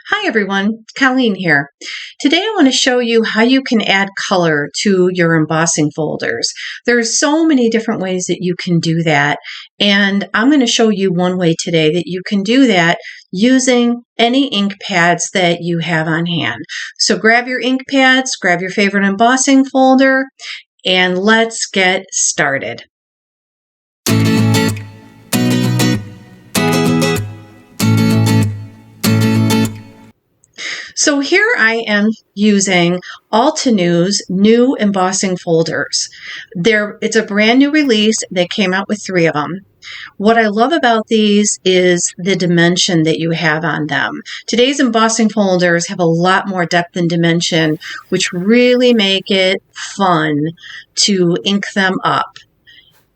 Hi everyone, Colleen here. Today I want to show you how you can add color to your embossing folders. There's so many different ways that you can do that, and I'm going to show you one way today that you can do that using any ink pads that you have on hand. So grab your ink pads, grab your favorite embossing folder, and let's get started. So here I am using Altenew's new embossing folders. It's a brand new release. They came out with 3 of them. What I love about these is the dimension that you have on them. Today's embossing folders have a lot more depth and dimension, which really make it fun to ink them up.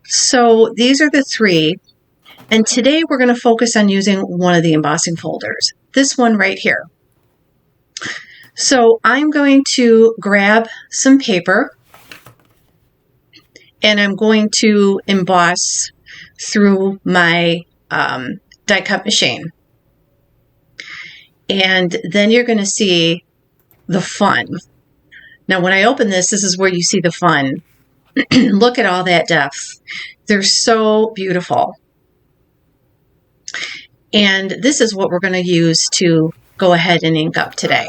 So these are the 3. And today we're going to focus on using one of the embossing folders, this one right here. So I'm going to grab some paper and I'm going to emboss through my die cut machine. And then you're going to see the fun. Now when I open this, this is where you see the fun. Look at all that depth. They're so beautiful. And this is what we're going to use to go ahead and ink up today.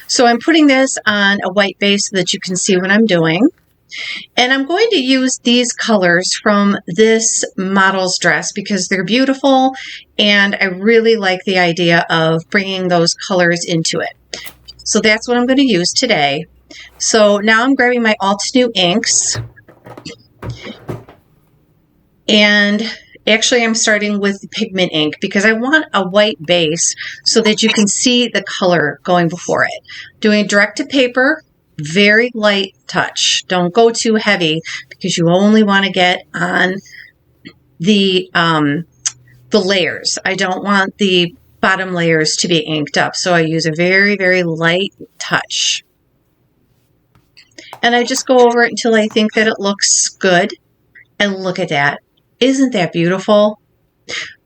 So I'm putting this on a white base so that you can see what I'm doing. And I'm going to use these colors from this model's dress because they're beautiful and I really like the idea of bringing those colors into it. So that's what I'm going to use today. So now I'm grabbing my Altenew inks. And actually, I'm starting with pigment ink because I want a white base so that you can see the color going before it. Doing direct to paper, very light touch. Don't go too heavy because you only want to get on the layers. I don't want the bottom layers to be inked up, so I use a very, very light touch. And I just go over it until I think that it looks good. And look at that. Isn't that beautiful?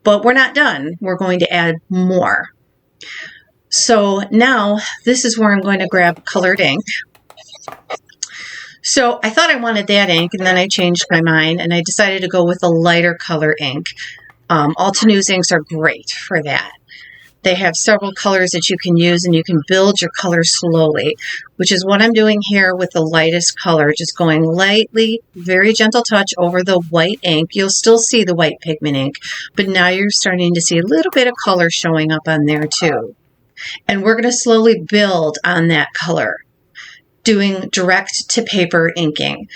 But we're not done. We're going to add more. So now this is where I'm going to grab colored ink. So I thought I wanted that ink and then I changed my mind and I decided to go with a lighter color ink. Altenew's inks are great for that. They have several colors that you can use and you can build your colors slowly, which is what I'm doing here with the lightest color, just going lightly, very gentle touch over the white ink. You'll still see the white pigment ink, but now you're starting to see a little bit of color showing up on there too. And we're going to slowly build on that color, doing direct to paper inking.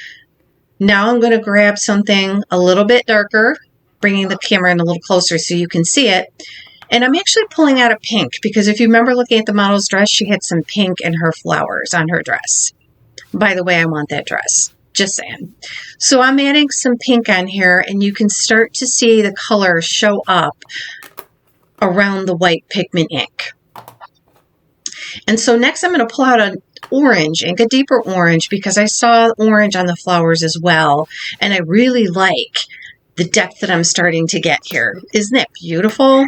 Now I'm going to grab something a little bit darker, bringing the camera in a little closer so you can see it. And I'm actually pulling out a pink because if you remember looking at the model's dress, she had some pink in her flowers on her dress. By the way, I want that dress. Just saying. So I'm adding some pink on here and you can start to see the color show up around the white pigment ink. And so next I'm going to pull out an orange ink, a deeper orange, because I saw orange on the flowers as well. And I really like the depth that I'm starting to get here. Isn't that beautiful?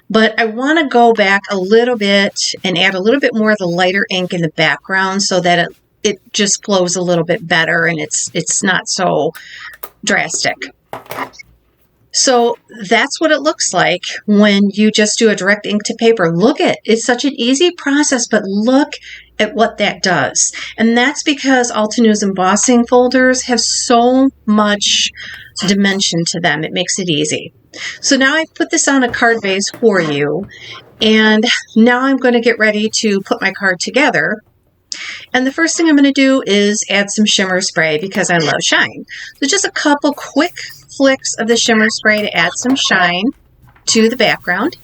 But I want to go back a little bit and add a little bit more of the lighter ink in the background so that it just flows a little bit better and it's not so drastic. So that's what it looks like when you just do a direct ink to paper. Look at it. It's such an easy process, but look at what that does. And that's because Altenew's embossing folders have so much dimension to them. It makes it easy. So now I put this on a card base for you, and now I'm going to get ready to put my card together. And the first thing I'm going to do is add some shimmer spray because I love shine. So just a couple quick flicks of the shimmer spray to add some shine to the background.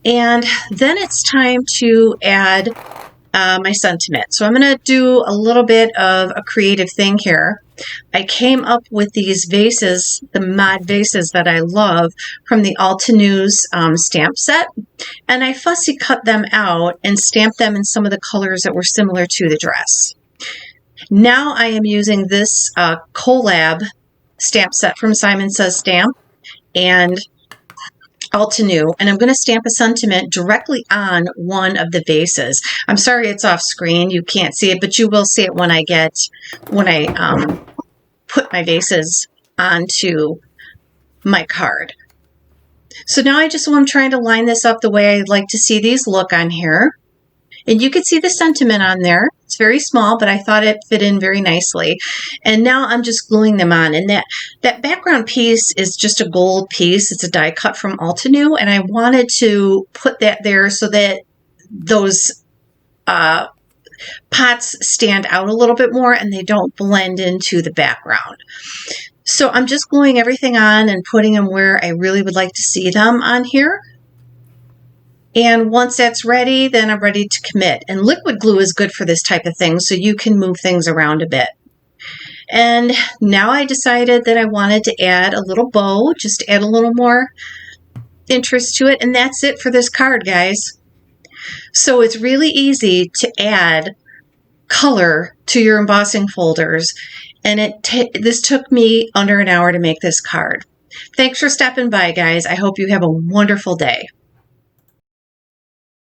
And then it's time to add my sentiment. So I'm going to do a little bit of a creative thing here. I came up with these vases, the mod vases that I love from the Altenew's stamp set, and I fussy cut them out and stamped them in some of the colors that were similar to the dress. Now I am using this collab stamp set from Simon Says Stamp, and Altenew, and I'm going to stamp a sentiment directly on one of the vases. I'm sorry it's off screen. You can't see it, but you will see it when I put my vases onto my card. So now I'm trying to line this up the way I'd like to see these look on here. And you can see the sentiment on there. It's very small, but I thought it fit in very nicely. And now I'm just gluing them on. And that background piece is just a gold piece. It's a die cut from Altenew. And I wanted to put that there so that those pots stand out a little bit more and they don't blend into the background. So I'm just gluing everything on and putting them where I really would like to see them on here. And once that's ready, then I'm ready to commit. And liquid glue is good for this type of thing, so you can move things around a bit. And now I decided that I wanted to add a little bow, just to add a little more interest to it. And that's it for this card, guys. So it's really easy to add color to your embossing folders. And this took me under an hour to make this card. Thanks for stopping by, guys. I hope you have a wonderful day.